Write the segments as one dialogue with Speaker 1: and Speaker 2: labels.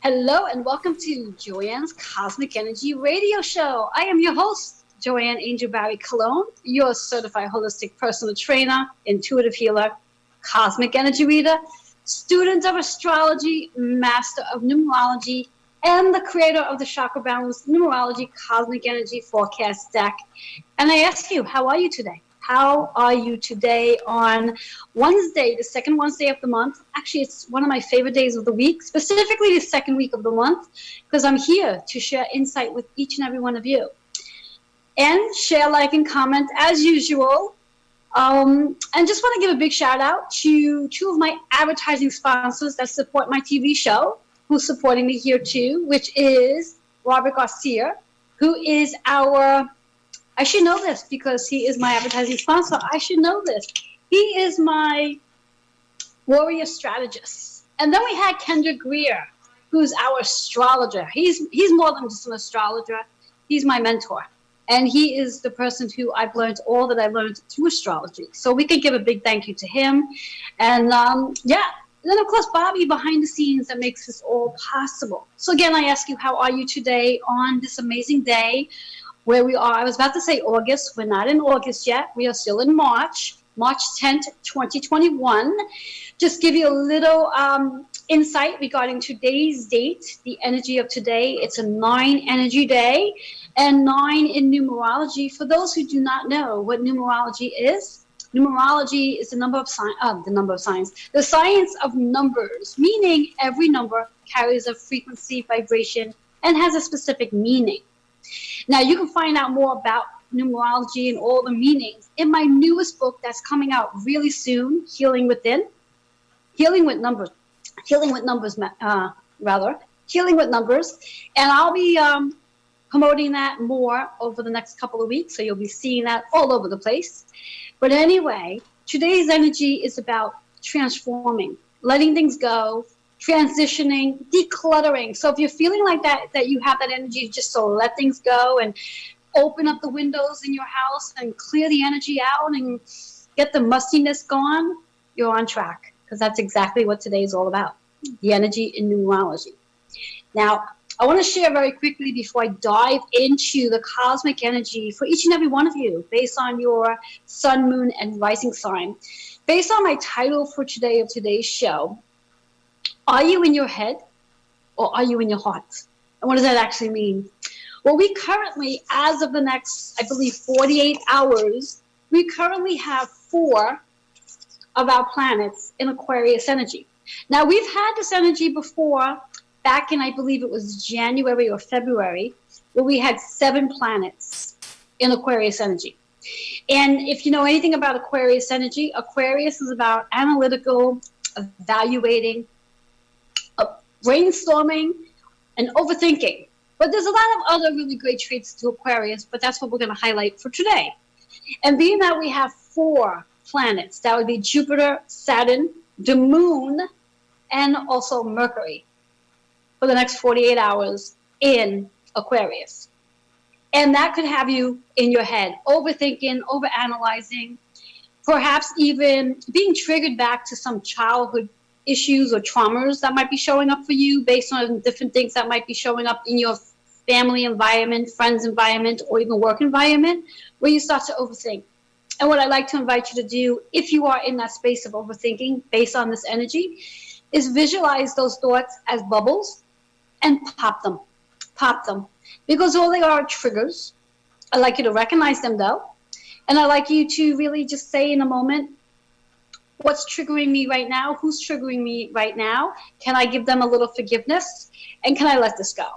Speaker 1: Hello and welcome to Joanne's Cosmic Energy Radio Show. I am your host, Joanne Angel Barry Cologne, your certified holistic personal trainer, intuitive healer, cosmic energy reader, student of astrology, master of numerology, and the creator of the chakra balance numerology cosmic energy forecast deck. And I ask you, how are you today? How are you today on Wednesday, the second Wednesday of the month? Actually, it's one of my favorite days of the week, specifically the second week of the month, because I'm here to share insight with each and every one of you. And share, like, and comment as usual. And just want to give a big shout out to two of my advertising sponsors that support my TV show, who's supporting me here too, which is Robert Garcia, who is I should know this because he is my advertising sponsor. I should know this. He is my warrior strategist. And then we had Kendra Greer, who's our astrologer. He's more than just an astrologer. He's my mentor. And he is the person who I've learned all that I've learned through astrology. So we can give a big thank you to him. And yeah. And then, of course, Bobby behind the scenes that makes this all possible. So again, I ask you, how are you today on this amazing day? Where we are, I was about to say August. We're not in August yet. We are still in March 10th, 2021. Just give you a little insight regarding today's date, the energy of today. It's a 9 energy day and 9 in numerology. For those who do not know what numerology is the number of signs, the science of numbers, meaning every number carries a frequency, vibration, and has a specific meaning. Now, you can find out more about numerology and all the meanings in my newest book that's coming out really soon, Healing with Numbers. And I'll be promoting that more over the next couple of weeks, so you'll be seeing that all over the place. But anyway, today's energy is about transforming, letting things go, transitioning, decluttering. So if you're feeling like that you have that energy just to let things go and open up the windows in your house and clear the energy out and get the mustiness gone, you're on track, because that's exactly what today is all about, the energy in numerology. Now, I want to share very quickly before I dive into the cosmic energy for each and every one of you based on your sun, moon, and rising sign. Based on my title for today's show, are you in your head or are you in your heart? And what does that actually mean? Well, we currently, as of the next, I believe, 48 hours, we currently have 4 of our planets in Aquarius energy. Now, we've had this energy before, back in, I believe it was January or February, where we had 7 planets in Aquarius energy. And if you know anything about Aquarius energy, Aquarius is about analytical, evaluating, brainstorming, and overthinking. But there's a lot of other really great traits to Aquarius, but that's what we're going to highlight for today. And being that we have 4 planets, that would be Jupiter, Saturn, the moon, and also Mercury for the next 48 hours in Aquarius. And that could have you in your head, overthinking, overanalyzing, perhaps even being triggered back to some childhood issues or traumas that might be showing up for you based on different things that might be showing up in your family environment, friends environment, or even work environment, where you start to overthink. And what I like to invite you to do, if you are in that space of overthinking based on this energy, is visualize those thoughts as bubbles and pop them. Because all they are triggers. I'd like you to recognize them though. And I'd like you to really just say in a moment, what's triggering me right now? Who's triggering me right now? Can I give them a little forgiveness? And can I let this go?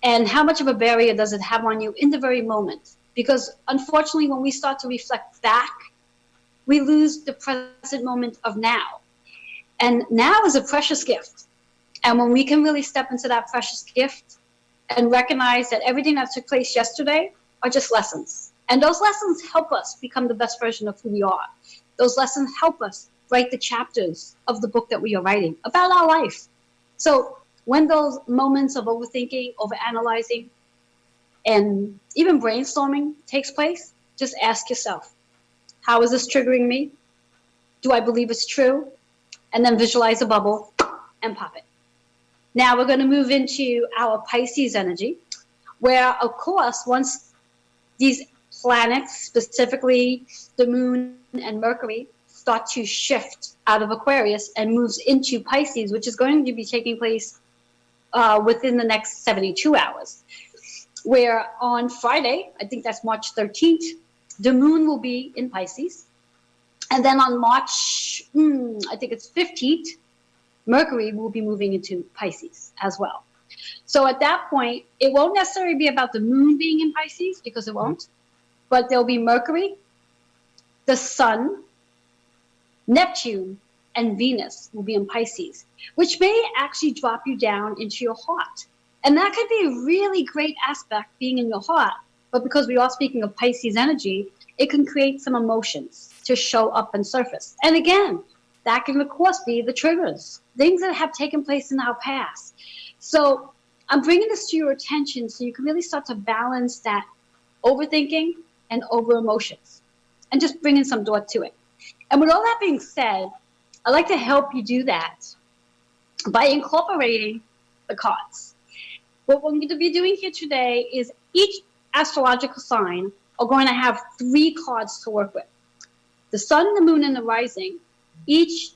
Speaker 1: And how much of a barrier does it have on you in the very moment? Because unfortunately, when we start to reflect back, we lose the present moment of now. And now is a precious gift. And when we can really step into that precious gift and recognize that everything that took place yesterday are just lessons. And those lessons help us become the best version of who we are. Those lessons help us write the chapters of the book that we are writing about our life. So when those moments of overthinking, overanalyzing, and even brainstorming takes place, just ask yourself, how is this triggering me? Do I believe it's true? And then visualize a bubble and pop it. Now we're going to move into our Pisces energy, where, of course, once these planets, specifically the moon and Mercury, start to shift out of Aquarius and moves into Pisces, which is going to be taking place within the next 72 hours. Where on Friday, I think that's March 13th, the moon will be in Pisces. And then on March, I think it's 15th, Mercury will be moving into Pisces as well. So at that point, it won't necessarily be about the moon being in Pisces, because it won't, but there'll be Mercury, the sun, Neptune, and Venus will be in Pisces, which may actually drop you down into your heart. And that could be a really great aspect, being in your heart, but because we are speaking of Pisces energy, it can create some emotions to show up and surface. And again, that can, of course, be the triggers, things that have taken place in our past. So I'm bringing this to your attention so you can really start to balance that overthinking and over emotions, and just bringing some thought to it. And with all that being said, I'd like to help you do that by incorporating the cards. What we're going to be doing here today is each astrological sign are going to have 3 cards to work with. The sun, the moon, and the rising, each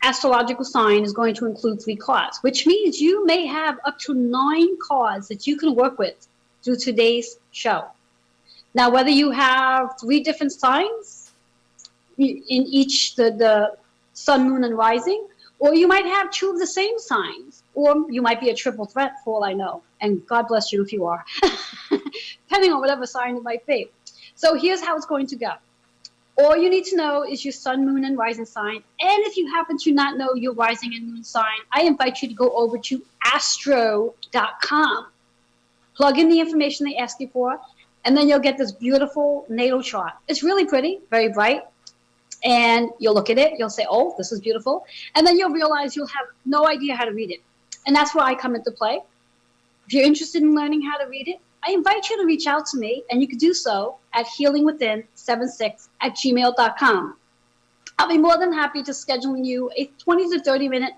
Speaker 1: astrological sign is going to include 3 cards, which means you may have up to 9 cards that you can work with through today's show. Now, whether you have 3 different signs in each, the sun, moon, and rising, or you might have 2 of the same signs, or you might be a triple threat for all I know, and God bless you if you are, depending on whatever sign it might be. So here's how it's going to go. All you need to know is your sun, moon, and rising sign. And if you happen to not know your rising and moon sign, I invite you to go over to astro.com. Plug in the information they ask you for, and then you'll get this beautiful natal chart. It's really pretty, very bright. And you'll look at it, you'll say, oh, this is beautiful. And then you'll realize you'll have no idea how to read it. And that's where I come into play. If you're interested in learning how to read it, I invite you to reach out to me, and you can do so at healingwithin76@gmail.com. I'll be more than happy to schedule you a 20 to 30 minute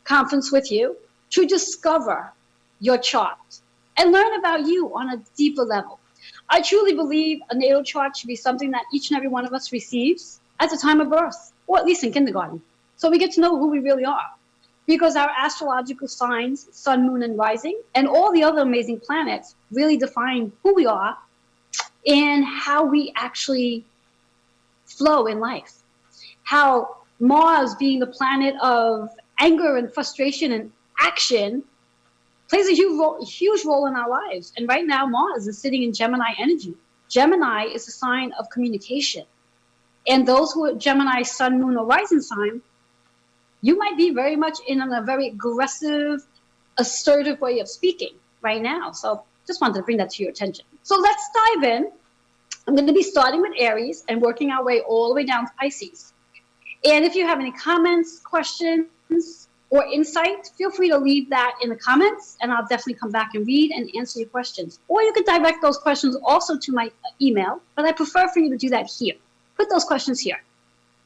Speaker 1: conference with you to discover your chart and learn about you on a deeper level. I truly believe a natal chart should be something that each and every one of us receives at the time of birth, or at least in kindergarten, so we get to know who we really are. Because our astrological signs, sun, moon, and rising, and all the other amazing planets really define who we are and how we actually flow in life. How Mars, being the planet of anger and frustration and action, plays a huge role in our lives. And right now, Mars is sitting in Gemini energy. Gemini is a sign of communication. And those who are Gemini, sun, moon, or rising sign, you might be very much in a very aggressive, assertive way of speaking right now. So just wanted to bring that to your attention. So let's dive in. I'm going to be starting with Aries and working our way all the way down to Pisces. And if you have any comments, questions, or insight, feel free to leave that in the comments, and I'll definitely come back and read and answer your questions. Or you can direct those questions also to my email, but I prefer for you to do that here. Put those questions here.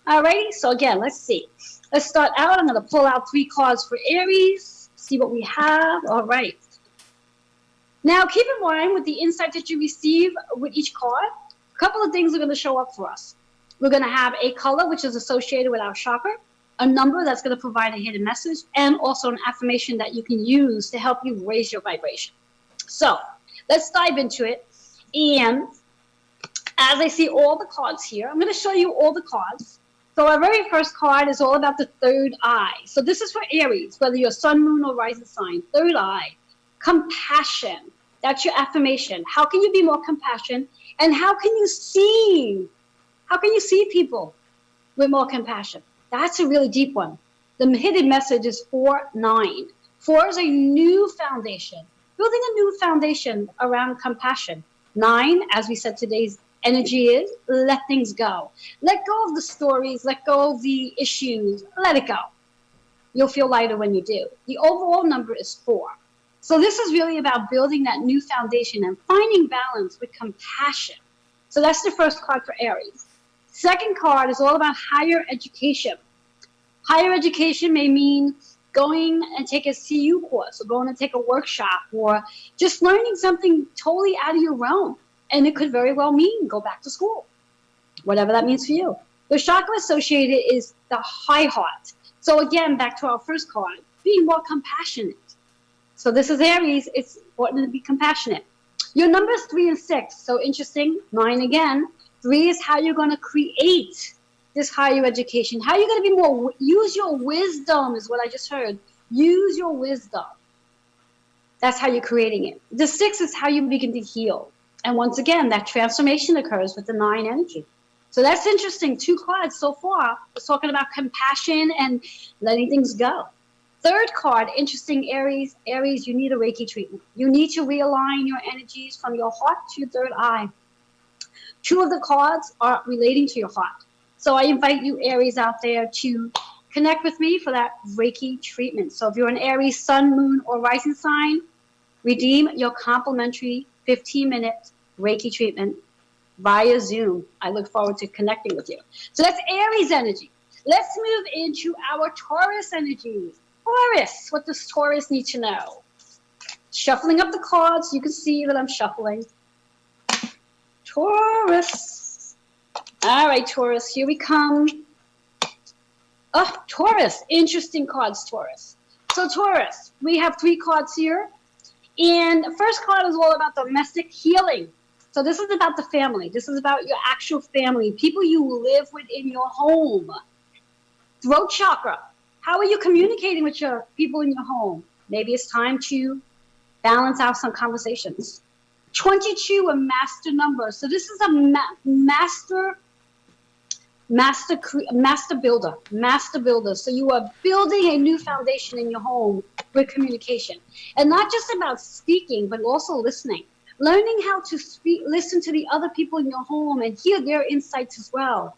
Speaker 1: Alrighty, so again, let's see. Let's start out. I'm going to pull out 3 cards for Aries, see what we have. All right. Now, keep in mind with the insight that you receive with each card, a couple of things are going to show up for us. We're going to have a color, which is associated with our chakra, a number that's going to provide a hidden message, and also an affirmation that you can use to help you raise your vibration. So let's dive into it. And as I see all the cards here, I'm going to show you all the cards. So our very first card is all about the third eye. So this is for Aries, whether you're sun, moon, or rising sign. Third eye, compassion. That's your affirmation. How can you be more compassionate? And how can you see people with more compassion? That's a really deep one. The hidden message is 4-9. 4 is a new foundation, building a new foundation around compassion. 9, as we said, today's energy is let things go. Let go of the stories, let go of the issues, let it go. You'll feel lighter when you do. The overall number is 4. So this is really about building that new foundation and finding balance with compassion. So that's the first card for Aries. Second card is all about higher education. Higher education may mean going and take a CU course, or going to take a workshop, or just learning something totally out of your realm. And it could very well mean go back to school, whatever that means for you. The chakra associated is the high heart. So again, back to our first card, being more compassionate. So this is Aries. It's important to be compassionate. Your numbers 3 and 6. So interesting. 9 again. 3 is how you're going to create this higher education. How you're going to be more, use your wisdom is what I just heard. Use your wisdom. That's how you're creating it. The 6 is how you begin to heal. And once again, that transformation occurs with the 9 energy. So that's interesting. 2 cards so far. We're talking about compassion and letting things go. Third card, interesting, Aries. Aries, you need a Reiki treatment. You need to realign your energies from your heart to your third eye. 2 of the cards are relating to your heart. So I invite you, Aries, out there to connect with me for that Reiki treatment. So if you're an Aries sun, moon, or rising sign, redeem your complimentary 15-minute Reiki treatment via Zoom. I look forward to connecting with you. So that's Aries energy. Let's move into our Taurus energies. Taurus, what does Taurus need to know? Shuffling up the cards, you can see that I'm shuffling. Taurus. All right, Taurus, here we come. Oh, Taurus, interesting cards, Taurus. So Taurus, we have 3 cards here. And the first card is all about domestic healing. So this is about the family. This is about your actual family, people you live with in your home. Throat chakra. How are you communicating with your people in your home? Maybe it's time to balance out some conversations. 22, a master number. So this is a master builder. So you are building a new foundation in your home with communication. And not just about speaking, but also listening. Learning how to listen to the other people in your home and hear their insights as well.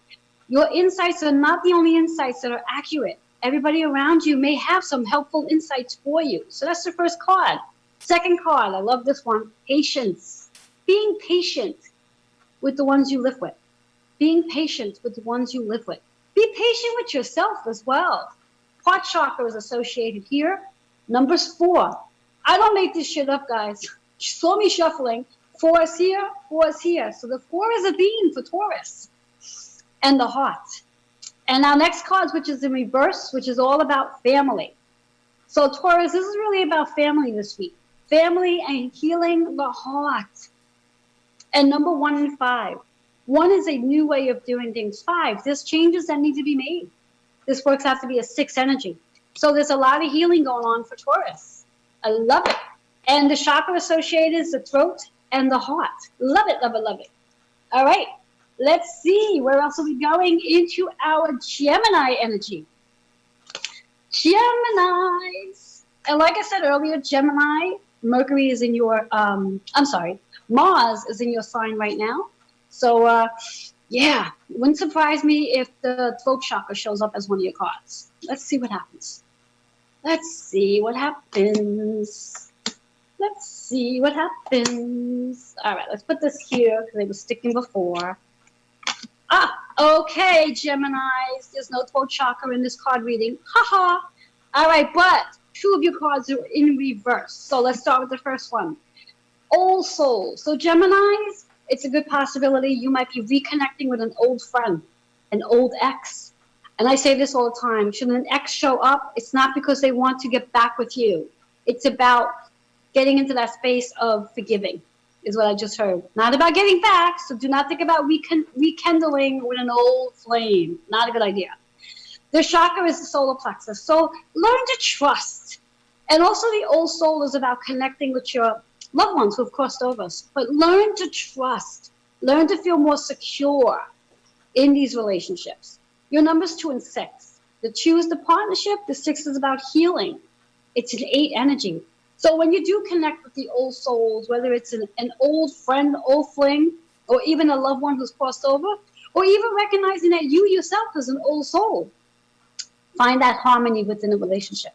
Speaker 1: Your insights are not the only insights that are accurate. Everybody around you may have some helpful insights for you. So that's the first card. Second card, I love this one, patience. Being patient with the ones you live with. Being patient with the ones you live with. Be patient with yourself as well. Heart chakra is associated here. Numbers 4. I don't make this shit up, guys. You saw me shuffling. 4 is here, 4 is here. So the 4 is a theme for Taurus. And the heart. And our next card, which is in reverse, which is all about family. So Taurus, this is really about family this week. Family and healing the heart. And number 1 and 5. 1 is a new way of doing things. 5, there's changes that need to be made. This works out to be a 6 energy. So there's a lot of healing going on for Taurus. I love it. And the chakra associated is the throat and the heart. Love it, love it, love it. All right. Let's see, where else are we going? Into our Gemini energy. Geminis. And like I said earlier, Gemini, Mercury is in your, Mars is in your sign right now. So, yeah, it wouldn't surprise me if the throat chakra shows up as one of your cards. Let's see what happens. Let's see what happens. Let's see what happens. All right, let's put this here because it was sticking before. Okay, Geminis. There's no throat chakra in this card reading. Haha. All right, but 2 of your cards are in reverse. So let's start with the first one. Old soul. So Geminis, it's a good possibility you might be reconnecting with an old friend, an old ex. And I say this all the time. Should an ex show up, it's not because they want to get back with you. It's about getting into that space of forgiving. Is what I just heard. Not about getting back, so do not think about rekindling with an old flame. Not a good idea. The chakra is the solar plexus, so learn to trust. And also the old soul is about connecting with your loved ones who have crossed over. But learn to trust. Learn to feel more secure in these relationships. Your numbers 2 and 6. The 2 is the partnership. The 6 is about healing. It's an 8 energy. So when you do connect with the old souls, whether it's an old friend, old fling, or even a loved one who's crossed over, or even recognizing that you yourself is an old soul, find that harmony within a relationship.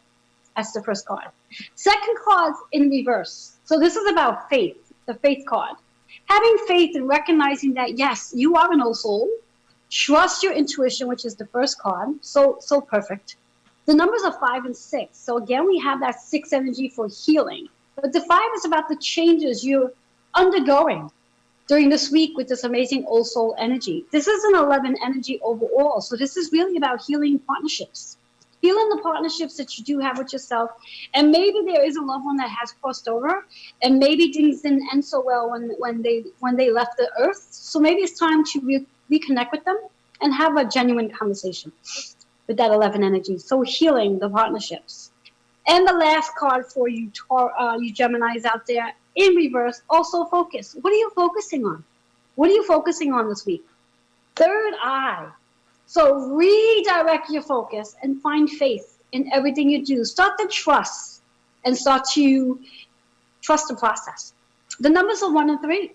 Speaker 1: That's the first card. Second card's in reverse. So this is about faith, the faith card. Having faith and recognizing that, yes, you are an old soul. Trust your intuition, which is the first card. So perfect. The numbers are 5 and 6. So again, we have that 6 energy for healing. But the 5 is about the changes you're undergoing during this week with this amazing old soul energy. This is an 11 energy overall. So this is really about healing partnerships. Healing the partnerships that you do have with yourself. And maybe there is a loved one that has crossed over. And maybe things didn't end so well when they left the earth. So maybe it's time to reconnect with them and have a genuine conversation with that 11 energy. So healing the partnerships. And the last card for you, you Geminis out there, in reverse, also focus. What are you focusing on? What are you focusing on this week? Third eye. So redirect your focus and find faith in everything you do. Start to trust and start to trust the process. The numbers are 1 and 3.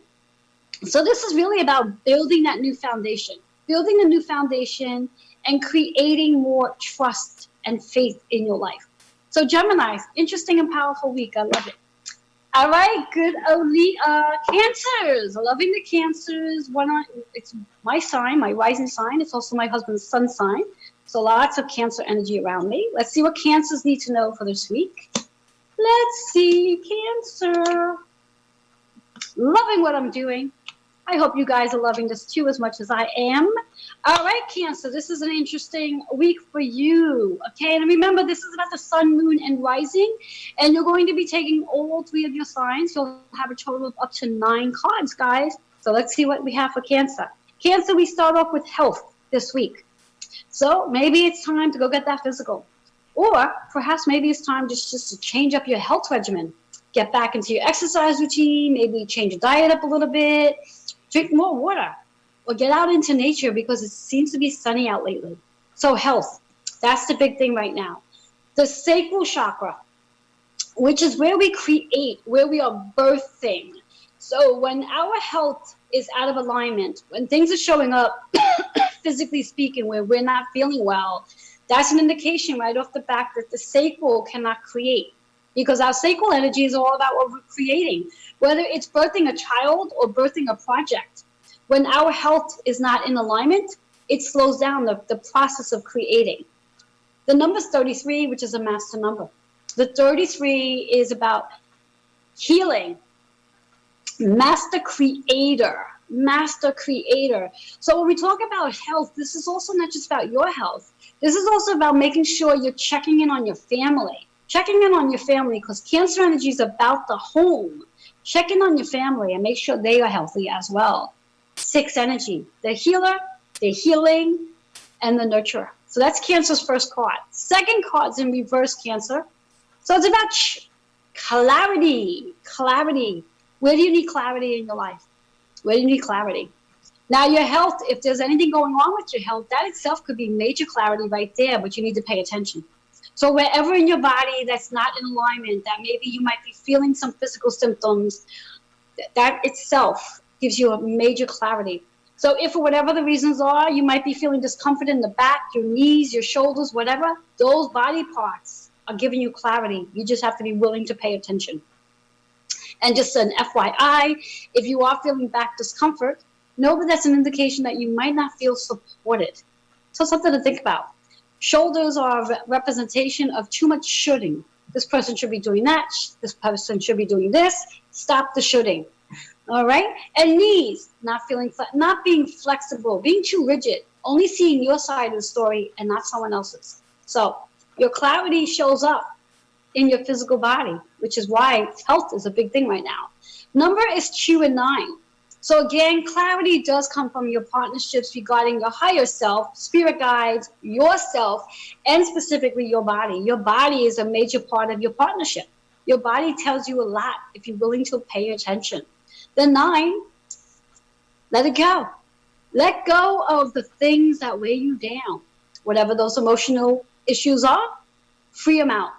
Speaker 1: So this is really about building that new foundation. Building a new foundation and creating more trust and faith in your life. So Geminis, interesting and powerful week. I love it. All right, good. Cancers. Loving the Cancers. It's my sign, my rising sign. It's also my husband's sun sign. So lots of Cancer energy around me. Let's see what Cancers need to know for this week. Let's see, Cancer. Loving what I'm doing. I hope you guys are loving this too as much as I am. All right, Cancer, this is an interesting week for you. Okay, and remember, this is about the sun, moon, and rising. And you're going to be taking all 3 of your signs. You'll have a total of up to 9 cards, guys. So let's see what we have for Cancer. Cancer, we start off with health this week. So maybe it's time to go get that physical. Or perhaps maybe it's time just to change up your health regimen. Get back into your exercise routine, maybe change your diet up a little bit. Drink more water or get out into nature because it seems to be sunny out lately. So health, that's the big thing right now. The Sacral Chakra, which is where we create, where we are birthing. So when our health is out of alignment, when things are showing up, physically speaking, where we're not feeling well, that's an indication right off the bat that the sacral cannot create. Because our sacral energy is all about what we're creating, whether it's birthing a child or birthing a project. When our health is not in alignment, it slows down the process of creating. The number 33, which is a master number. The 33 is about healing, master creator. So when we talk about health, this is also not just about your health. This is also about making sure you're checking in on your family. Checking in on your family, because Cancer energy is about the home. Check in on your family and make sure they are healthy as well. 6 energy, the healer, the healing, and the nurturer. So that's Cancer's first card. Second card's in reverse, Cancer. So it's about clarity. Where do you need clarity in your life? Where do you need clarity? Now your health, if there's anything going on with your health, that itself could be major clarity right there, but you need to pay attention. So wherever in your body that's not in alignment, that maybe you might be feeling some physical symptoms, that itself gives you a major clarity. So if for whatever the reasons are, you might be feeling discomfort in the back, your knees, your shoulders, whatever, those body parts are giving you clarity. You just have to be willing to pay attention. And just an FYI, if you are feeling back discomfort, know that that's an indication that you might not feel supported. So something to think about. Shoulders are a representation of too much shoulding. This person should be doing that. This person should be doing this. Stop the shoulding. All right? And knees, not being flexible, being too rigid, only seeing your side of the story and not someone else's. So your clarity shows up in your physical body, which is why health is a big thing right now. Number is 2 and 9. So again, clarity does come from your partnerships regarding your higher self, spirit guides, yourself, and specifically your body. Your body is a major part of your partnership. Your body tells you a lot if you're willing to pay attention. The 9, let it go. Let go of the things that weigh you down. Whatever those emotional issues are, free them out.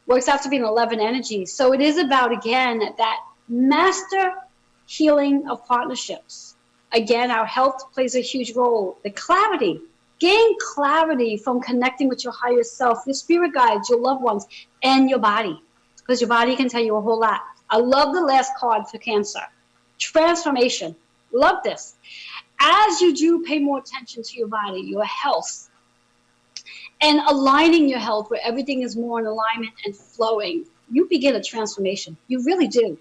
Speaker 1: Works out to be an 11 energy. So it is about, again, that master healing of partnerships. Again, our health plays a huge role. The clarity. Gain clarity from connecting with your higher self, your spirit guides, your loved ones, and your body. Because your body can tell you a whole lot. I love the last card for Cancer. Transformation. Love this. As you do pay more attention to your body, your health, and aligning your health where everything is more in alignment and flowing, you begin a transformation. You really do.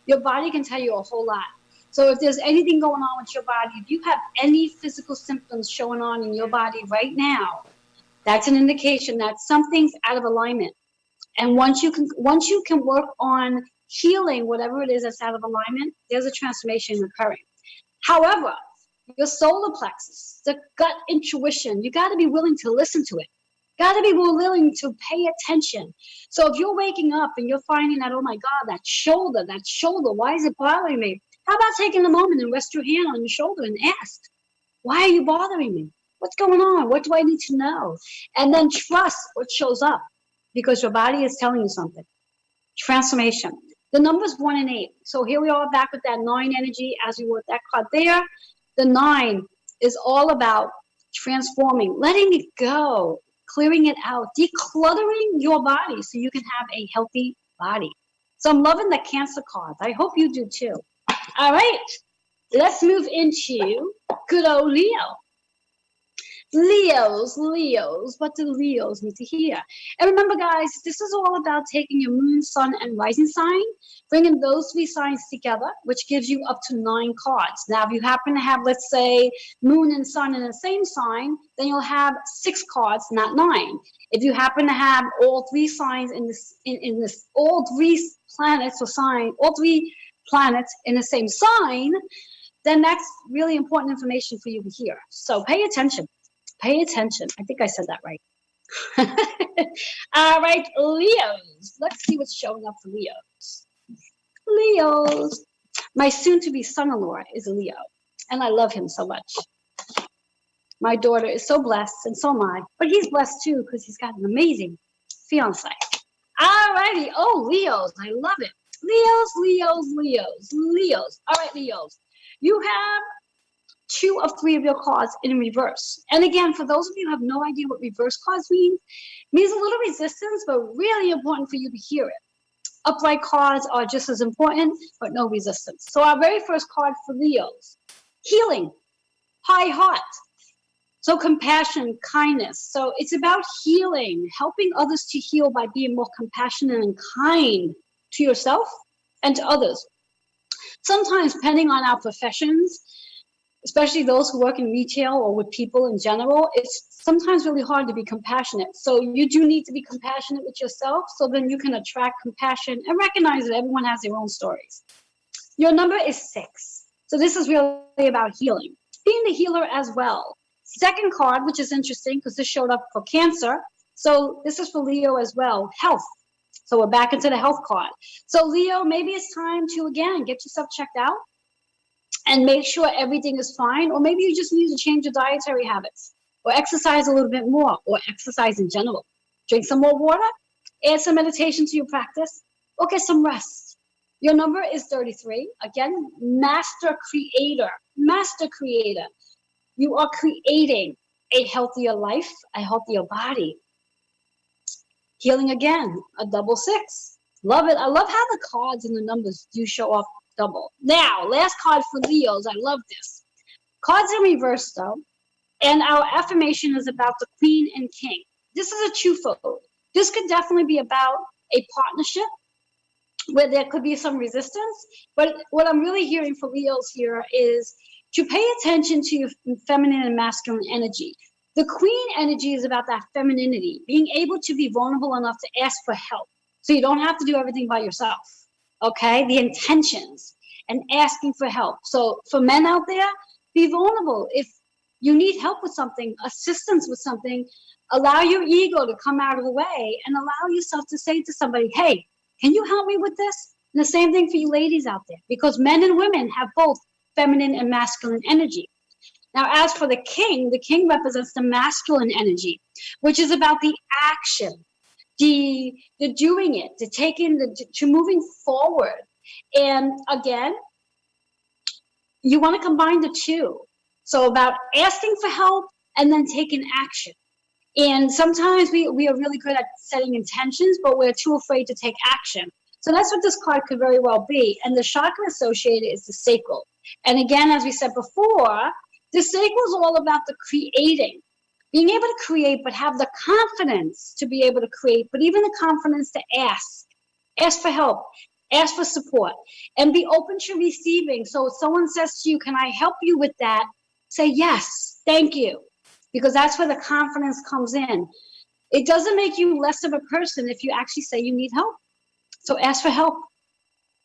Speaker 1: Your body can tell you a whole lot. So if there's anything going on with your body, if you have any physical symptoms showing on in your body right now, that's an indication that something's out of alignment. And once you can work on healing whatever it is that's out of alignment, there's a transformation occurring. However, your solar plexus, the gut intuition, you got to be willing to listen to it. Got to be willing to pay attention. So if you're waking up and you're finding that, oh my God, that shoulder, why is it bothering me? How about taking a moment and rest your hand on your shoulder and ask, why are you bothering me? What's going on? What do I need to know? And then trust what shows up, because your body is telling you something. Transformation. The numbers 1 and 8. So here we are back with that 9 energy as we were with that card there. The 9 is all about transforming, letting it go, clearing it out, decluttering your body so you can have a healthy body. So I'm loving the Cancer cards. I hope you do too. All right, let's move into good old Leo. Leos, what do Leos need to hear? And remember, guys, this is all about taking your moon, sun, and rising sign, bringing those 3 signs together, which gives you up to 9 cards. Now, if you happen to have, let's say, moon and sun in the same sign, then you'll have 6 cards, not 9. If you happen to have all 3 signs in this, all 3 planets or sign, all 3 planets in the same sign, then that's really important information for you to hear. So pay attention. Pay attention. I think I said that right. All right, Leos. Let's see what's showing up for Leos. Leos. My soon-to-be son-in-law is a Leo, and I love him so much. My daughter is so blessed, and so am I. But he's blessed too, because he's got an amazing fiance. All righty. Oh, Leos. I love it. Leos. All right, Leos. You have 2 of 3 of your cards in reverse. And again, for those of you who have no idea what reverse cards means a little resistance, but really important for you to hear it. Upright cards are just as important, but no resistance. So our very first card for Leos, healing, high heart. So compassion, kindness. So it's about healing, helping others to heal by being more compassionate and kind to yourself and to others. Sometimes, depending on our professions, especially those who work in retail or with people in general, it's sometimes really hard to be compassionate. So you do need to be compassionate with yourself, so then you can attract compassion and recognize that everyone has their own stories. Your number is 6. So this is really about healing, being the healer as well. Second card, which is interesting because this showed up for Cancer. So this is for Leo as well, health. So we're back into the health card. So Leo, maybe it's time to, again, get yourself checked out and make sure everything is fine. Or maybe you just need to change your dietary habits or exercise a little bit more, or exercise in general. Drink some more water, add some meditation to your practice, or get some rest. Your number is 33. Again, master creator. You are creating a healthier life, a healthier body. Healing again, a double 6. Love it. I love how the cards and the numbers do show up double. Now, last card for Leos. I love this. Cards in reverse, though. And our affirmation is about the Queen and King. This is a twofold. This could definitely be about a partnership where there could be some resistance. But what I'm really hearing for Leos here is to pay attention to your feminine and masculine energy. The Queen energy is about that femininity, being able to be vulnerable enough to ask for help. So you don't have to do everything by yourself. Okay? The intentions and asking for help. So for men out there, be vulnerable. If you need help with something, assistance with something, allow your ego to come out of the way and allow yourself to say to somebody, hey, can you help me with this? And the same thing for you ladies out there, because men and women have both feminine and masculine energy. Now, as for the king represents the masculine energy, which is about the action, the doing it, to moving forward. And again, you want to combine the two. So about asking for help and then taking action. And sometimes we are really good at setting intentions, but we're too afraid to take action. So that's what this card could very well be. And the chakra associated is the sacral. And again, as we said before, the sacral is all about the creating. Being able to create, but have the confidence to be able to create, but even the confidence to ask for help, ask for support, and be open to receiving. So if someone says to you, can I help you with that? Say yes, thank you, because that's where the confidence comes in. It doesn't make you less of a person if you actually say you need help. So ask for help.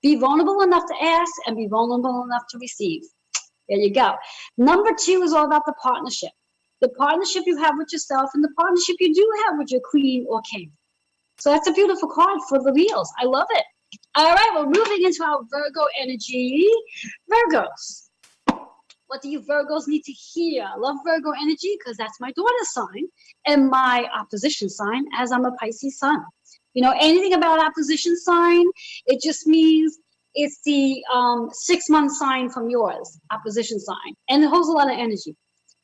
Speaker 1: Be vulnerable enough to ask and be vulnerable enough to receive. There you go. Number 2 is all about the partnership. The partnership you have with yourself and the partnership you do have with your queen or king. So that's a beautiful card for the wheels. I love it. All right, we're moving into our Virgo energy. Virgos. What do you Virgos need to hear? I love Virgo energy because that's my daughter's sign and my opposition sign, as I'm a Pisces sun. You know, anything about opposition sign, it just means it's the 6-month sign from yours, opposition sign. And it holds a lot of energy.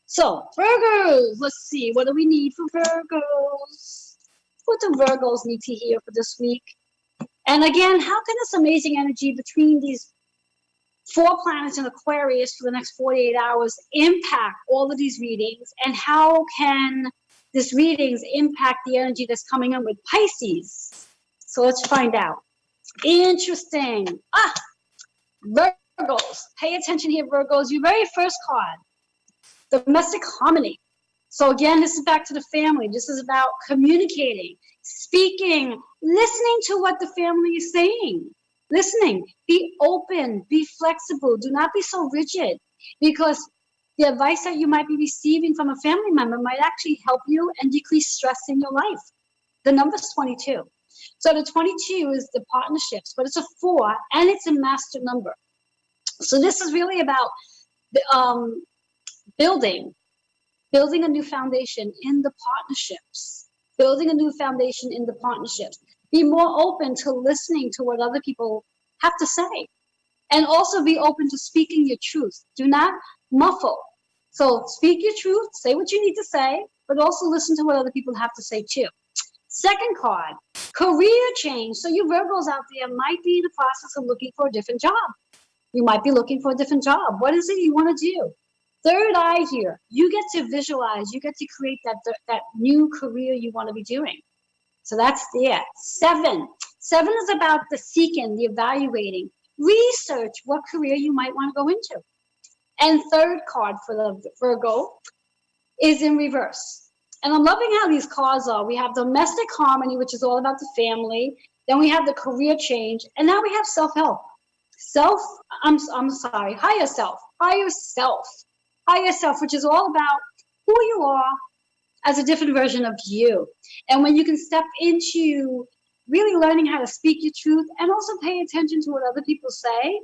Speaker 1: So, Virgos, let's see. What do we need for Virgos? What do Virgos need to hear for this week? And again, how can this amazing energy between these 4 planets in Aquarius for the next 48 hours impact all of these readings? And how can this readings impact the energy that's coming in with Pisces? So let's find out. Interesting. Virgos. Pay attention here, Virgos. Your very first card, domestic harmony. So again, this is back to the family. This is about communicating, speaking, listening to what the family is saying. Listening. Be open. Be flexible. Do not be so rigid, because the advice that you might be receiving from a family member might actually help you and decrease stress in your life. The number is 22. So the 22 is the partnerships, but it's a 4 and it's a master number. So this is really about building a new foundation in the partnerships. Building a new foundation in the partnerships. Be more open to listening to what other people have to say. And also be open to speaking your truth. Do not muffle. So speak your truth, say what you need to say, but also listen to what other people have to say too. Second card, career change. So you Virgos out there might be in the process of looking for a different job. You might be looking for a different job. What is it you want to do? Third eye here, you get to visualize, you get to create that new career you want to be doing. So that's there. 7 is about the seeking, the evaluating. Research what career you might want to go into. And third card for the Virgo is in reverse. And I'm loving how these cards are. We have domestic harmony, which is all about the family. Then we have the career change. And now we have self-help. Higher self, which is all about who you are as a different version of you. And when you can step into really learning how to speak your truth and also pay attention to what other people say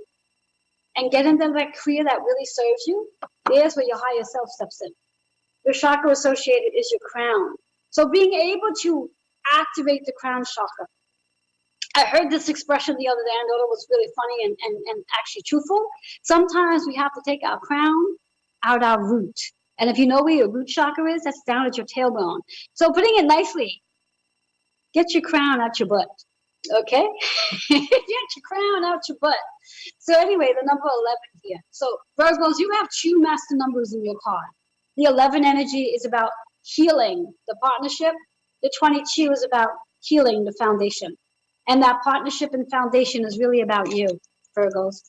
Speaker 1: and get into that career that really serves you, there's where your higher self steps in. Your chakra associated is your crown. So being able to activate the crown chakra. I heard this expression the other day. I thought it was really funny and actually truthful. Sometimes we have to take our crown out our root. And if you know where your root chakra is, that's down at your tailbone. So putting it nicely, get your crown out your butt. Okay? Get your crown out your butt. So anyway, the number 11 here. So Virgos, you have 2 master numbers in your card. The 11 energy is about healing the partnership. The 22 is about healing the foundation. And that partnership and foundation is really about you, Virgos.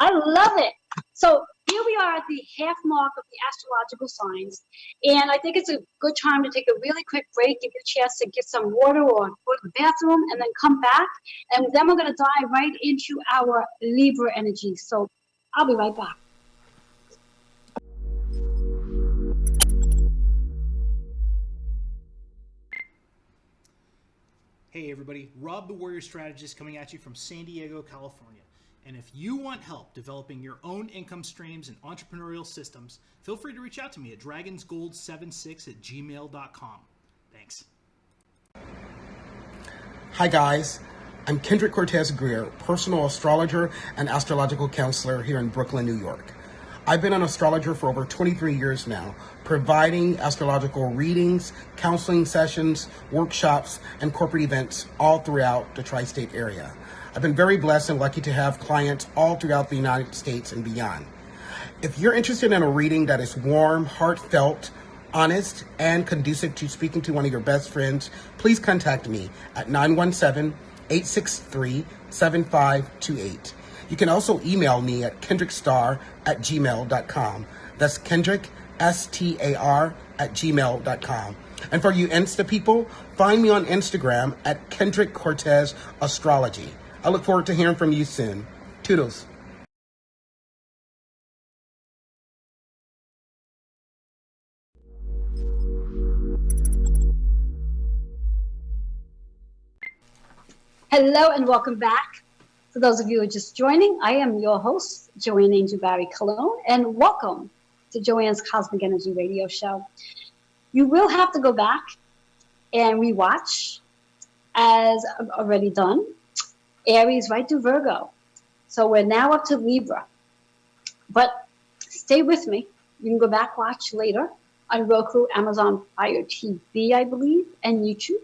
Speaker 1: I love it. So here we are at the half mark of the astrological signs. And I think it's a good time to take a really quick break, give you a chance to get some water or go to the bathroom and then come back. And then we're going to dive right into our Libra energy. So I'll be right back.
Speaker 2: Hey everybody, Rob the Warrior Strategist coming at you from San Diego, California. And if you want help developing your own income streams and entrepreneurial systems, feel free to reach out to me at dragonsgold76@gmail.com. Thanks.
Speaker 3: Hi guys, I'm Kendrick Cortez Greer, personal astrologer and astrological counselor here in Brooklyn, New York. I've been an astrologer for over 23 years now, providing astrological readings, counseling sessions, workshops, and corporate events all throughout the tri-state area. I've been very blessed and lucky to have clients all throughout the United States and beyond. If you're interested in a reading that is warm, heartfelt, honest, and conducive to speaking to one of your best friends, please contact me at 917-863-7528. You can also email me at kendrickstar@gmail.com. That's Kendrick, STAR@gmail.com. And for you Insta people, find me on Instagram at Kendrick Cortez Astrology. I look forward to hearing from you soon. Toodles.
Speaker 1: Hello and welcome back. For those of you who are just joining, I am your host, Joanne Angel Barry Cologne, and welcome to Joanne's Cosmic Energy Radio Show. You will have to go back and rewatch, as I've already done, Aries right to Virgo. So we're now up to Libra. But stay with me. You can go back, watch later on Roku, Amazon Fire TV, I believe, and YouTube.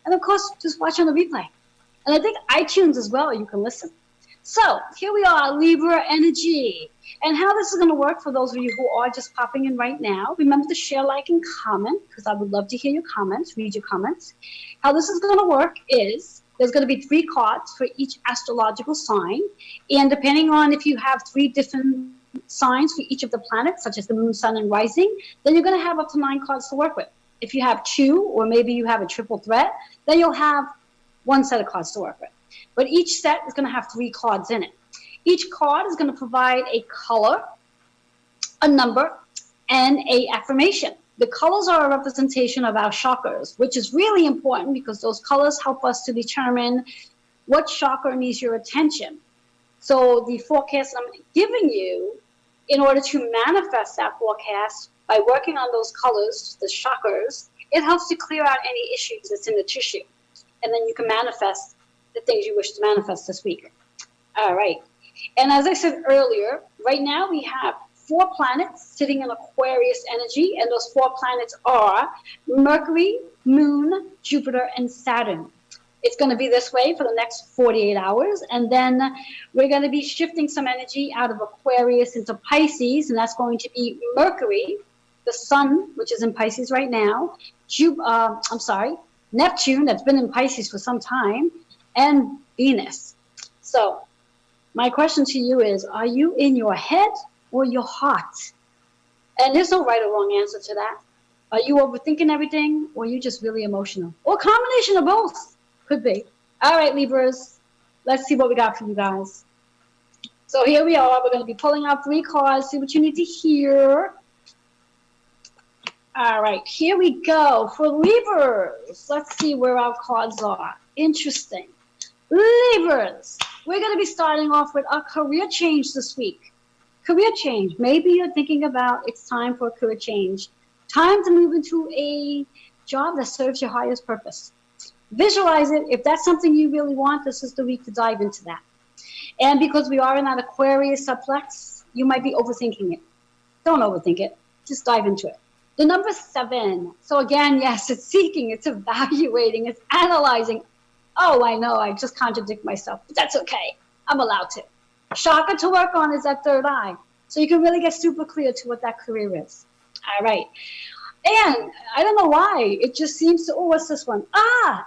Speaker 1: And of course, just watch on the replay. And I think iTunes as well, you can listen. So here we are, Libra Energy. And how this is going to work for those of you who are just popping in right now, remember to share, like, and comment, because I would love to hear your comments, read your comments. How this is going to work is there's going to be 3 cards for each astrological sign. And depending on if you have 3 different signs for each of the planets, such as the moon, sun, and rising, then you're going to have up to 9 cards to work with. If you have 2, or maybe you have a triple threat, then you'll have 1 set of cards to work with. But each set is going to have 3 cards in it. Each card is going to provide a color, a number, and a affirmation. The colors are a representation of our chakras, which is really important because those colors help us to determine what chakra needs your attention. So the forecast I'm giving you, in order to manifest that forecast by working on those colors, the chakras, it helps to clear out any issues that's in the tissue. And then you can manifest the things you wish to manifest this week. All right. And as I said earlier, right now we have 4 planets sitting in Aquarius energy, and those 4 planets are Mercury, Moon, Jupiter, and Saturn. It's going to be this way for the next 48 hours, and then we're going to be shifting some energy out of Aquarius into Pisces, and that's going to be Mercury, the Sun, which is in Pisces right now, Neptune, that's been in Pisces for some time, and Venus. So my question to you is, are you in your head or your heart? And there's no right or wrong answer to that. Are you overthinking everything, or are you just really emotional? Or a combination of both. Could be. All right, Libras, let's see what we got for you guys. So here we are. We're going to be pulling out 3 cards, see what you need to hear. All right, here we go. For Libras, let's see where our cards are. Interesting. Libras, we're going to be starting off with a career change this week. Career change. Maybe you're thinking about it's time for a career change. Time to move into a job that serves your highest purpose. Visualize it. If that's something you really want, this is the week to dive into that. And because we are in that Aquarius subplex, you might be overthinking it. Don't overthink it. Just dive into it. The number 7. So again, yes, it's seeking, it's evaluating, it's analyzing. Oh, I know, I just contradict myself, but that's okay. I'm allowed to. Chakra to work on is that 3rd eye. So you can really get super clear to what that career is. All right. And I don't know why. It just seems to, what's this one?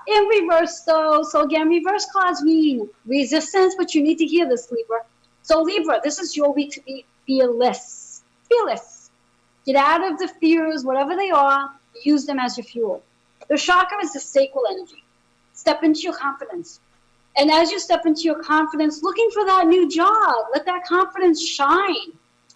Speaker 1: In reverse though. So again, reverse cards mean resistance, but you need to hear this, Libra. So Libra, this is your week to be fearless. Fearless. Get out of the fears, whatever they are, use them as your fuel. The chakra is the sacral energy. Step into your confidence. And as you step into your confidence, looking for that new job, let that confidence shine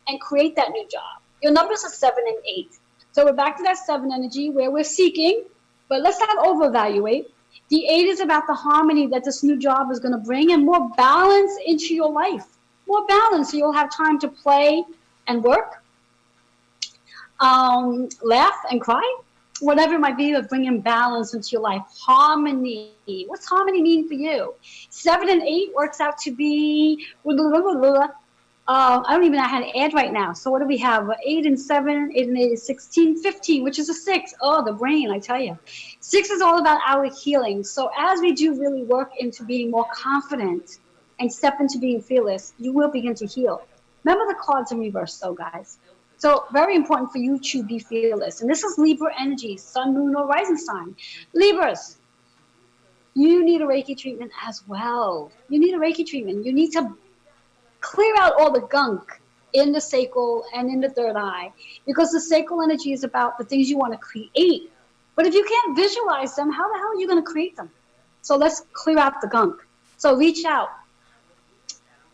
Speaker 1: and create that new job. Your numbers are 7 and 8. So we're back to that 7 energy where we're seeking, but let's not over-evaluate. The 8 is about the harmony that this new job is going to bring and more balance into your life. More balance, so you'll have time to play and work, laugh and cry, whatever it might be, of bringing balance into your life. Harmony. What's harmony mean for you? 7 and 8 works out to be, I don't even know how to add right now. So what do we have? 8 and 7, 8 and 8 is 16, 15, which is a 6. Oh, the brain, I tell you. 6 is all about our healing. So as we do really work into being more confident and step into being fearless, you will begin to heal. Remember the cards in reverse though, guys. So very important for you to be fearless. And this is Libra energy, sun, moon, or rising sign. Libras, you need a Reiki treatment as well. You need a Reiki treatment. You need to clear out all the gunk in the sacral and in the third eye, because the sacral energy is about the things you want to create. But if you can't visualize them, how the hell are you going to create them? So let's clear out the gunk. So reach out.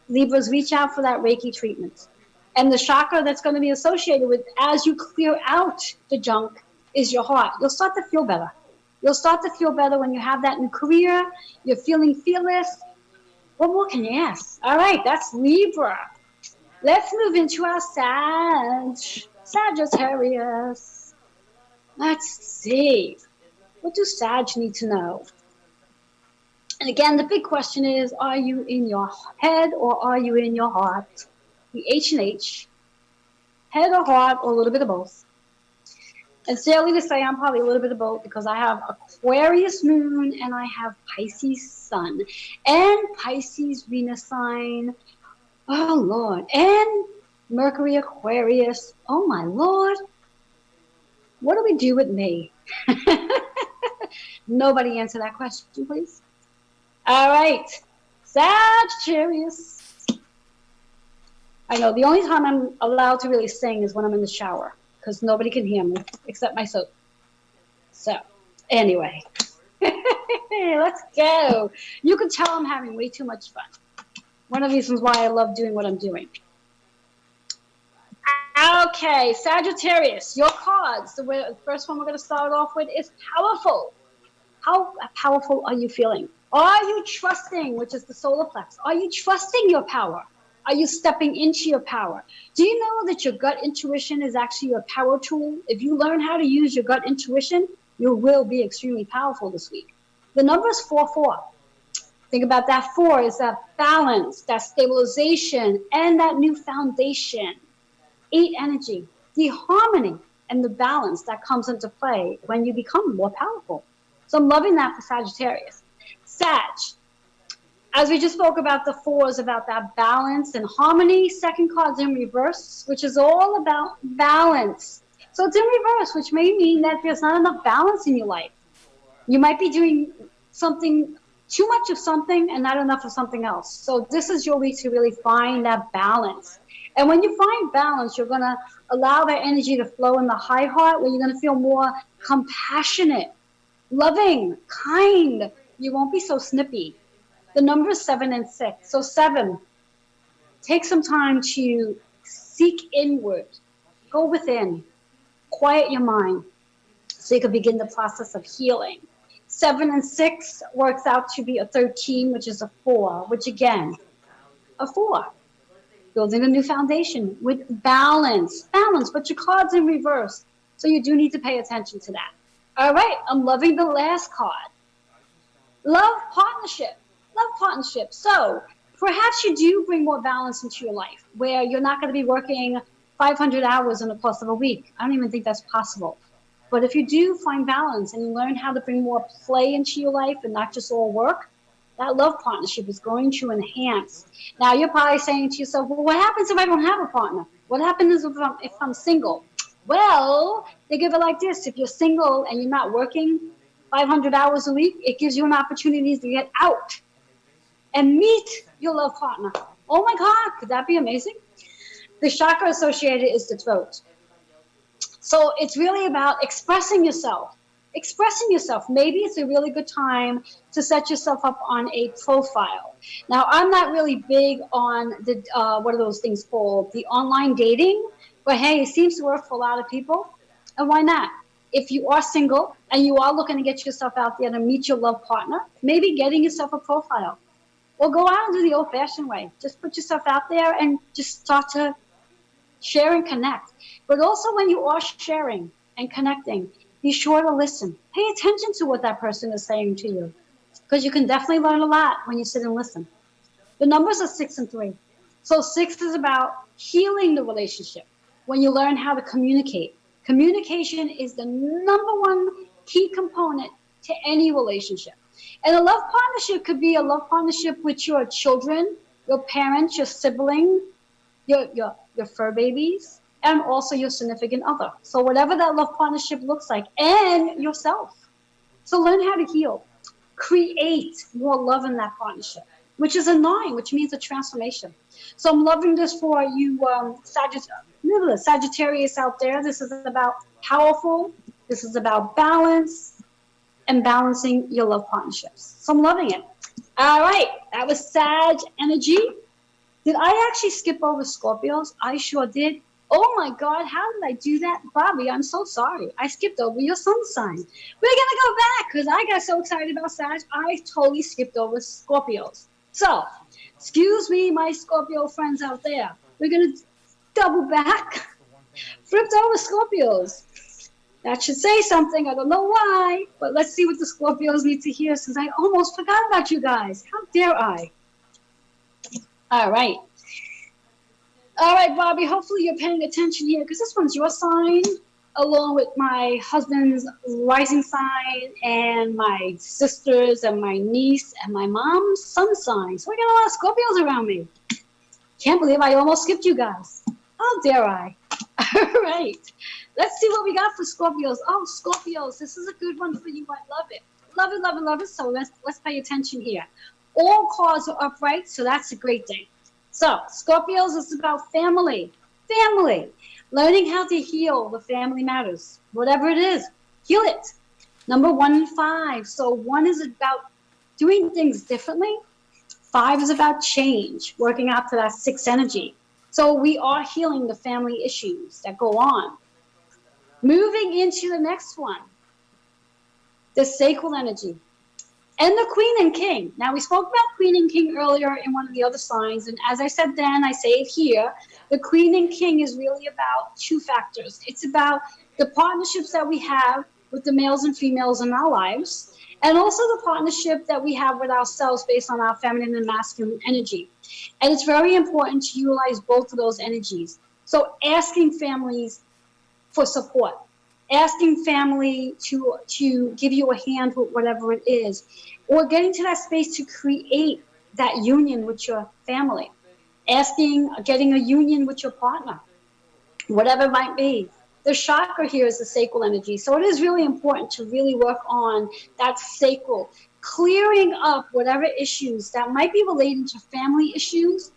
Speaker 1: Libras, reach out for that Reiki treatment. And the chakra that's going to be associated with, as you clear out the junk, is your heart. You'll start to feel better. You'll start to feel better when you have that new career. You're feeling fearless. What more can you ask? All right, that's Libra. Let's move into our Sagittarius. Let's see. What do Sag need to know? And again, the big question is, are you in your head or are you in your heart? The H and H. Head or heart, or a little bit of both. And silly to say, I'm probably a little bit of both, because I have Aquarius moon and I have Pisces sun and Pisces Venus sign. Oh Lord. And Mercury Aquarius. Oh my Lord. What do we do with me? Nobody answer that question, please. All right. Sagittarius. I know the only time I'm allowed to really sing is when I'm in the shower, because nobody can hear me except myself. So, anyway, let's go. You can tell I'm having way too much fun. One of the reasons why I love doing what I'm doing. Okay, Sagittarius, your cards. The first one we're going to start off with is powerful. How powerful are you feeling? Are you trusting, which is the solar plex? Are you trusting your power? Are you stepping into your power? Do you know that your gut intuition is actually your power tool? If you learn how to use your gut intuition, you will be extremely powerful this week. The number is 4-4. Think about that. 4 is that balance, that stabilization, and that new foundation. 8 energy, the harmony and the balance that comes into play when you become more powerful. So I'm loving that for Sagittarius. Sag. As we just spoke about, the 4 is about that balance and harmony. Second card's in reverse, which is all about balance. So it's in reverse, which may mean that there's not enough balance in your life. You might be doing something, too much of something and not enough of something else. So this is your week to really find that balance. And when you find balance, you're going to allow that energy to flow in the high heart, where you're going to feel more compassionate, loving, kind. You won't be so snippy. The number is 7 and 6. So 7, take some time to seek inward, go within, quiet your mind, so you can begin the process of healing. 7 and 6 works out to be a 13, which is a 4, which again, a 4. Building a new foundation with balance, but your card's in reverse. So you do need to pay attention to that. All right, I'm loving the last card. Love partnership. So perhaps you do bring more balance into your life, where you're not going to be working 500 hours in the course of a week. I don't even think that's possible. But if you do find balance and you learn how to bring more play into your life and not just all work, that love partnership is going to enhance. Now, you're probably saying to yourself, well, what happens if I don't have a partner? What happens if I'm single? Well, they give it like this. If you're single and you're not working 500 hours a week, it gives you an opportunity to get out and meet your love partner. Oh my God, could that be amazing? The chakra associated is the throat. So it's really about expressing yourself. Maybe it's a really good time to set yourself up on a profile. Now, I'm not really big on the, what are those things called? The online dating. But hey, it seems to work for a lot of people. And why not? If you are single and you are looking to get yourself out there to meet your love partner, maybe getting yourself a profile. Or go out and do the old-fashioned way. Just put yourself out there and just start to share and connect. But also when you are sharing and connecting, be sure to listen. Pay attention to what that person is saying to you, because you can definitely learn a lot when you sit and listen. The numbers are 6 and 3. So 6 is about healing the relationship. When you learn how to communicate. Communication is the number one key component to any relationship. And a love partnership could be a love partnership with your children, your parents, your sibling, your fur babies, and also your significant other. So whatever that love partnership looks like, and yourself. So learn how to heal. Create more love in that partnership, which is a 9, which means a transformation. So I'm loving this for you, Sagittarius out there. This is about powerful. This is about balance and balancing your love partnerships. So I'm loving it. All right, that was Sag energy. Did I actually skip over Scorpios? I sure did. Oh my God, how did I do that? Bobby, I'm so sorry. I skipped over your sun sign. We're going to go back because I got so excited about Sag. I totally skipped over Scorpios. So, excuse me, my Scorpio friends out there. We're going to double back. Flipped over Scorpios. That should say something. I don't know why, but let's see what the Scorpios need to hear since I almost forgot about you guys. How dare I? All right. All right, Bobby, hopefully you're paying attention here because this one's your sign, along with my husband's rising sign and my sister's and my niece and my mom's sun sign. So I got a lot of Scorpios around me. Can't believe I almost skipped you guys. How dare I? All right. Let's see what we got for Scorpios. Oh, Scorpios, this is a good one for you. I love it. Love it, love it, love it. So let's pay attention here. All cards are upright, so that's a great thing. So, Scorpios is about family. Family. Learning how to heal the family matters. Whatever it is, heal it. Number 1 and 5. So 1 is about doing things differently. 5 is about change, working out to that 6 energy. So we are healing the family issues that go on. Moving into the next one, the Sacral Energy. And the Queen and King. Now, we spoke about Queen and King earlier in one of the other signs. And as I said then, I say it here. The Queen and King is really about 2 factors. It's about the partnerships that we have with the males and females in our lives, and also the partnership that we have with ourselves based on our feminine and masculine energy. And it's very important to utilize both of those energies. So asking families for support. Asking family to give you a hand with whatever it is, or getting to that space to create that union with your family. Getting a union with your partner, whatever it might be. The chakra here is the sacral energy. So it is really important to really work on that sacral, clearing up whatever issues that might be related to family issues,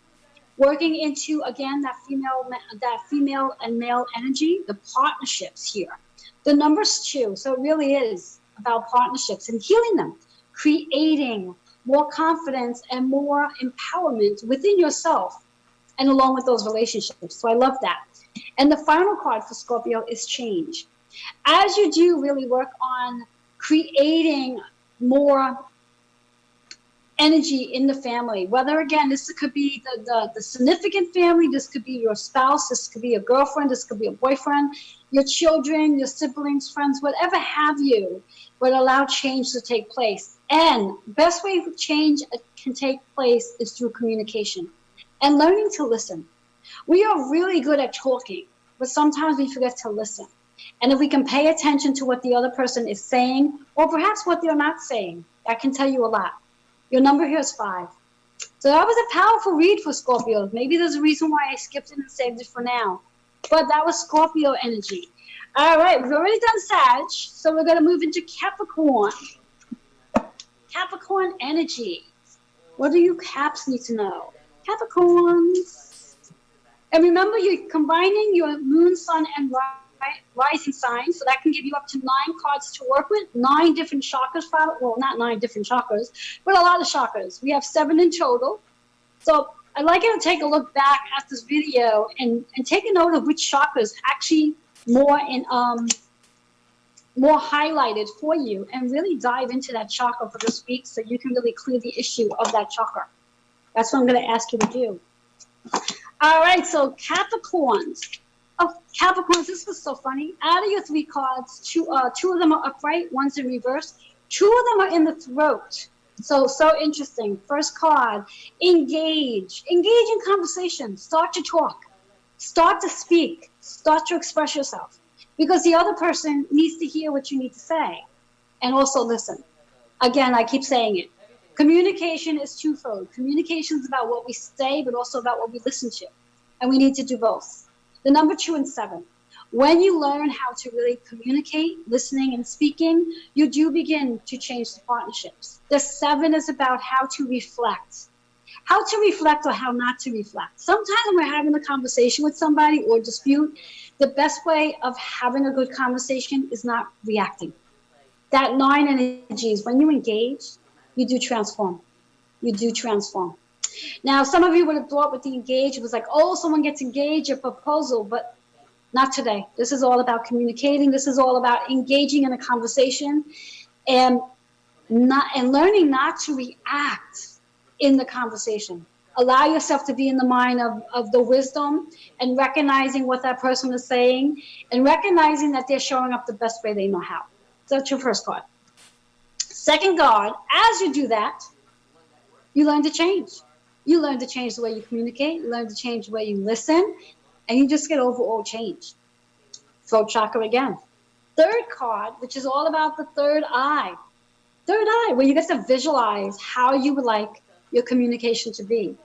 Speaker 1: working into, again, that female and male energy, the partnerships here. The numbers 2, so it really is about partnerships and healing them, creating more confidence and more empowerment within yourself and along with those relationships. So I love that. And the final card for Scorpio is change. As you do really work on creating more energy in the family, whether, again, this could be the significant family, this could be your spouse, this could be a girlfriend, this could be a boyfriend, your children, your siblings, friends, whatever have you, would allow change to take place. And best way for change can take place is through communication and learning to listen. We are really good at talking, but sometimes we forget to listen. And if we can pay attention to what the other person is saying, or perhaps what they're not saying, that can tell you a lot. Your number here is 5. So that was a powerful read for Scorpios. Maybe there's a reason why I skipped it and saved it for now. But that was Scorpio energy. All right, we've already done Sag, so we're going to move into Capricorn. Capricorn energy. What do you Caps need to know? Capricorns. And remember, you're combining your moon, sun, and rising signs, so that can give you up to 9 cards to work with, 9 different chakras. Well, not 9 different chakras, but a lot of chakras. We have 7 in total. So I'd like you to take a look back at this video and take a note of which chakras actually more highlighted for you, and really dive into that chakra for this week so you can really clear the issue of that chakra. That's what I'm going to ask you to do. All right, so Capricorns. Oh, Capricorns, this was so funny. Out of your 3 cards, 2 of them are upright, 1's in reverse. 2 of them are in the throat. So interesting. First card, engage. Engage in conversation. Start to talk. Start to speak. Start to express yourself. Because the other person needs to hear what you need to say. And also listen. Again, I keep saying it. Communication is twofold. Communication is about what we say, but also about what we listen to. And we need to do both. The number 2 and 7. When you learn how to really communicate, listening and speaking, you do begin to change the partnerships. The 7 is about how to reflect. How to reflect or how not to reflect. Sometimes when we're having a conversation with somebody or dispute, the best way of having a good conversation is not reacting. That 9 energy is when you engage, you do transform. You do transform. Now, some of you would have thought with the engage, it was like, oh, someone gets engaged, a proposal, but not today. This is all about communicating. This is all about engaging in a conversation and learning not to react in the conversation. Allow yourself to be in the mind of the wisdom and recognizing what that person is saying and recognizing that they're showing up the best way they know how. So that's your first card. Second card, as you do that, you learn to change. You learn to change the way you communicate. You learn to change the way you listen. And you just get overall change. Throat chakra again. Third card, which is all about the third eye. Third eye, where you get to visualize how you would like your communication to be.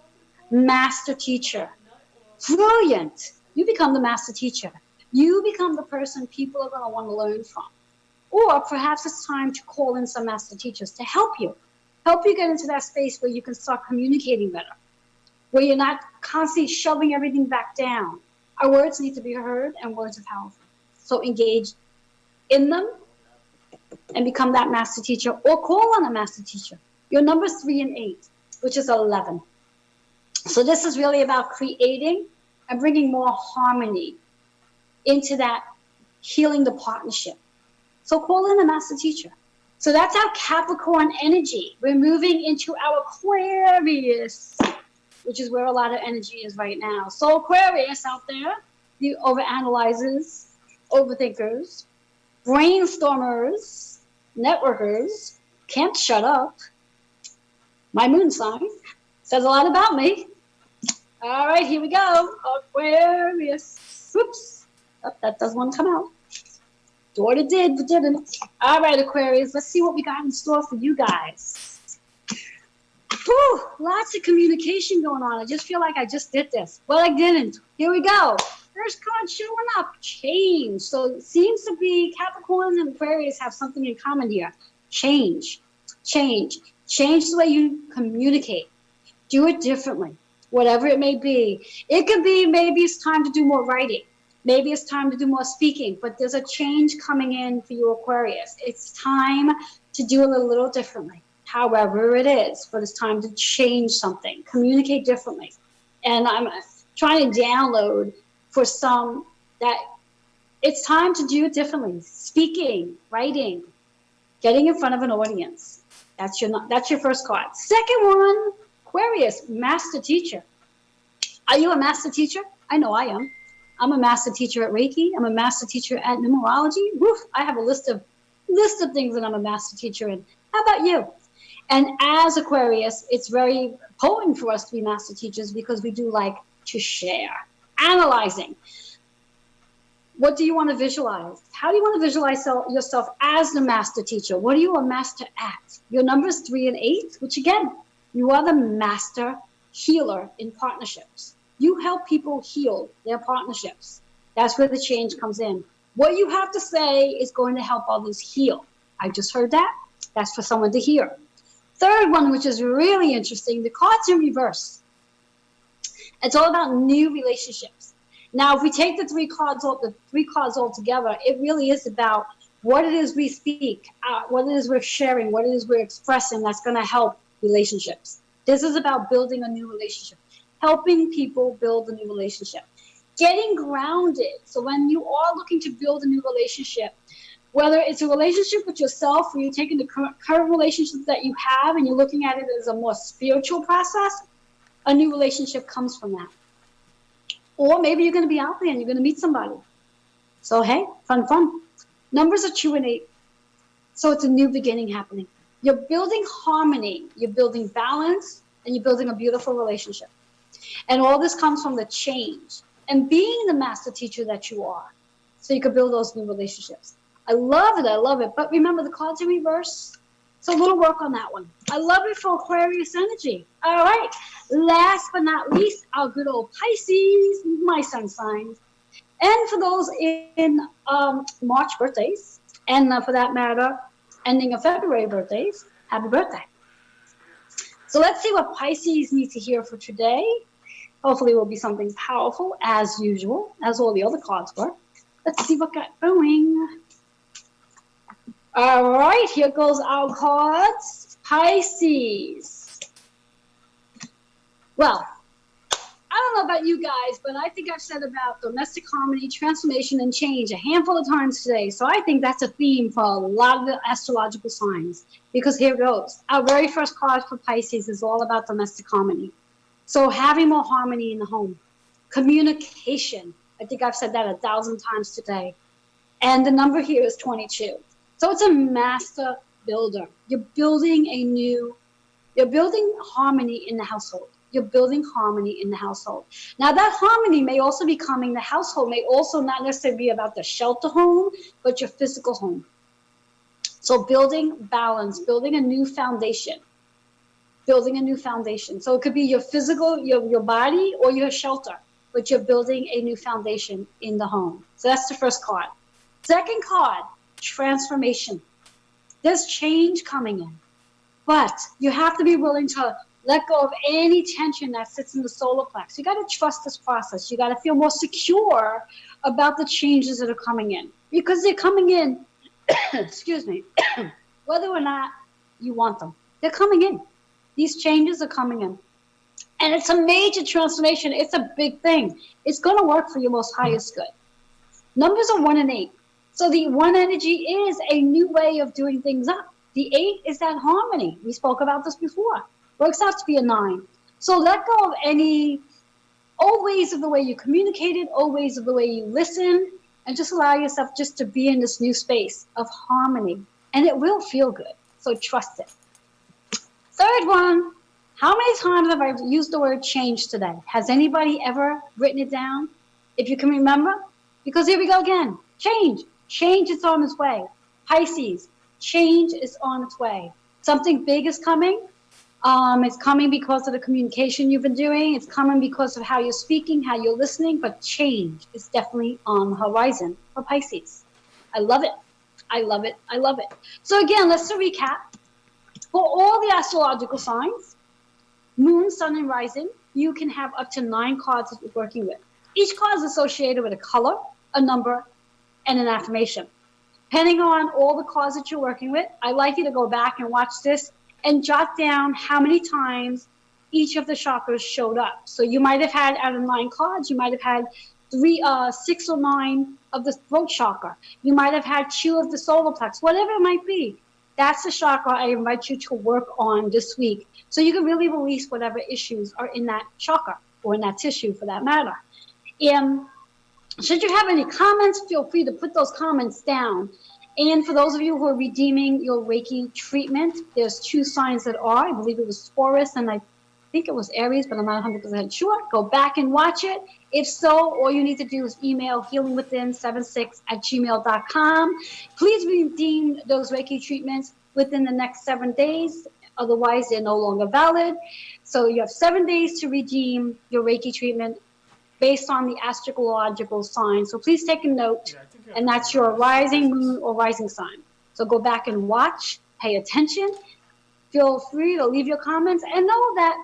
Speaker 1: Master teacher. Brilliant. You become the master teacher. You become the person people are going to want to learn from. Or perhaps it's time to call in some master teachers to help you get into that space where you can start communicating better, where you're not constantly shoving everything back down. Our words need to be heard, and words are powerful. So engage in them and become that master teacher, or call on a master teacher. Your numbers 3 and 8, which is 11. So this is really about creating and bringing more harmony into that, healing the partnership. So call in a master teacher. So that's our Capricorn energy. We're moving into our Aquarius, which is where a lot of energy is right now. So Aquarius out there, the overanalyzers, overthinkers, brainstormers, networkers, can't shut up. My moon sign says a lot about me. All right, here we go. Aquarius. Whoops. Oh, that doesn't want to come out. Thought it did, but didn't. All right, Aquarius, let's see what we got in store for you guys. Whew, lots of communication going on. I just feel like I just did this. Well, I didn't. Here we go. First card showing up, change. So it seems to be Capricorns and Aquarius have something in common here. Change. Change the way you communicate. Do it differently, whatever it may be. It could be maybe it's time to do more writing. Maybe it's time to do more speaking, but there's a change coming in for you, Aquarius. It's time to do it a little differently, however it is, but it's time to change something, communicate differently. And I'm trying to download for some that it's time to do it differently. Speaking, writing, getting in front of an audience. That's your first card. Second one, Aquarius, master teacher. Are you a master teacher? I know I am. I'm a master teacher at Reiki. I'm a master teacher at numerology. Woof, I have a list of things that I'm a master teacher in. How about you? And as Aquarius, it's very potent for us to be master teachers because we do like to share. Analyzing. What do you want to visualize? How do you want to visualize yourself as the master teacher? What are you a master at? Your numbers 3 and 8, which again, you are the master healer in partnerships. You help people heal their partnerships. That's where the change comes in. What you have to say is going to help others heal. I just heard that. That's for someone to hear. Third one, which is really interesting, the cards in reverse. It's all about new relationships. Now, if we take the three cards all together, it really is about what it is we speak, what it is we're sharing, what it is we're expressing that's going to help relationships. This is about building a new relationship. Helping people build a new relationship. Getting grounded. So when you are looking to build a new relationship, whether it's a relationship with yourself, where you're taking the current relationship that you have and you're looking at it as a more spiritual process, a new relationship comes from that. Or maybe you're going to be out there and you're going to meet somebody. So hey, fun. Numbers are 2 and 8. So it's a new beginning happening. You're building harmony, you're building balance, and you're building a beautiful relationship. And all this comes from the change and being the master teacher that you are, so you can build those new relationships. I love it. But remember, the cards in reverse, so a little work on that one. I love it for Aquarius energy. All right. Last but not least, our good old Pisces, my sun sign. And for those in March birthdays, and for that matter, ending of February birthdays, happy birthday. So let's see what Pisces need to hear for today. Hopefully it will be something powerful, as usual, as all the other cards were. Let's see what got going. All right, here goes our cards. Pisces. Well, I don't know about you guys, but I think I've said about domestic harmony, transformation, and change a handful of times today. So I think that's a theme for a lot of the astrological signs. Because here goes. Our very first card for Pisces is all about domestic harmony. So having more harmony in the home. Communication. I think I've said that 1,000 times today. And the number here is 22. So it's a master builder. You're building harmony in the household. You're building harmony in the household. Now that harmony may also be coming, the household may also not necessarily be about the shelter home, but your physical home. So building balance, building a new foundation. Building a new foundation. So it could be your physical, your body, or your shelter, but you're building a new foundation in the home. So that's the first card. Second card, transformation. There's change coming in, but you have to be willing to let go of any tension that sits in the solar plex. You got to trust this process. You got to feel more secure about the changes that are coming in, because they're coming in, excuse me, whether or not you want them. They're coming in. These changes are coming in. And it's a major transformation. It's a big thing. It's going to work for your most highest good. Numbers are 1 and 8. So the 1 energy is a new way of doing things up. The 8 is that harmony. We spoke about this before. Works out to be a 9. So let go of any old ways of the way you communicated, old ways of the way you listen, and just allow yourself just to be in this new space of harmony. And it will feel good. So trust it. Third one, how many times have I used the word change today? Has anybody ever written it down? If you can remember? Because here we go again. Change. Change is on its way. Pisces, change is on its way. Something big is coming. It's coming because of the communication you've been doing. It's coming because of how you're speaking, how you're listening. But change is definitely on the horizon for Pisces. I love it. I love it. I love it. So again, let's recap. For all the astrological signs, moon, sun, and rising, you can have up to 9 cards that you're working with. Each card is associated with a color, a number, and an affirmation. Depending on all the cards that you're working with, I'd like you to go back and watch this and jot down how many times each of the chakras showed up. So you might have had, out of 9 cards, you might have had 6 or 9 of the throat chakra. You might have had 2 of the solar plex, whatever it might be. That's the chakra I invite you to work on this week, so you can really release whatever issues are in that chakra, or in that tissue for that matter. And should you have any comments, feel free to put those comments down. And for those of you who are redeeming your Reiki treatment, there's 2 signs that are, I believe it was Taurus, and I think it was Aries, but I'm not 100% sure. Go back and watch it. If so, all you need to do is email healingwithin76@gmail.com. Please redeem those Reiki treatments within the next 7 days. Otherwise, they're no longer valid. So you have 7 days to redeem your Reiki treatment based on the astrological sign. So please take a note, and that's your rising moon or rising sign. So go back and watch, pay attention. Feel free to leave your comments, and know that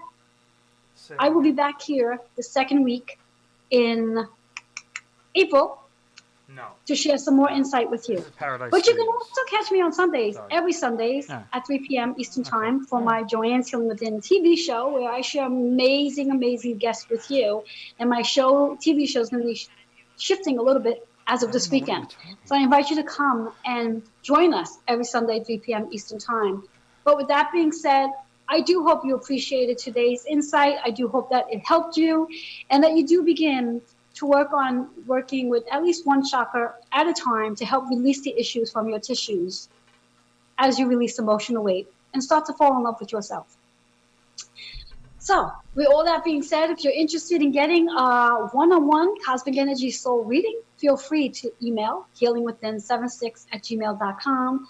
Speaker 1: I will be back here the second week in April to share some more insight with you. But you can also catch me on Sundays, every Sundays at 3 p.m. Eastern Time for my Joanne's Healing Within TV show, where I share amazing, amazing guests with you. And my TV show is going to be shifting a little bit as of this weekend. So I invite you to come and join us every Sunday, 3 p.m. Eastern Time. But with that being said, I do hope you appreciated today's insight. I do hope that it helped you, and that you do begin to working with at least one chakra at a time to help release the issues from your tissues as you release emotional weight and start to fall in love with yourself. So with all that being said, if you're interested in getting a one-on-one Cosmic Energy Soul reading, feel free to email healingwithin76@gmail.com.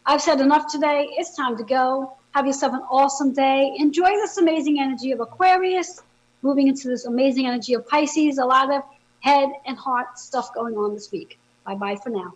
Speaker 1: I've said enough today. It's time to go. Have yourself an awesome day. Enjoy this amazing energy of Aquarius, moving into this amazing energy of Pisces. A lot of head and heart stuff going on this week. Bye-bye for now.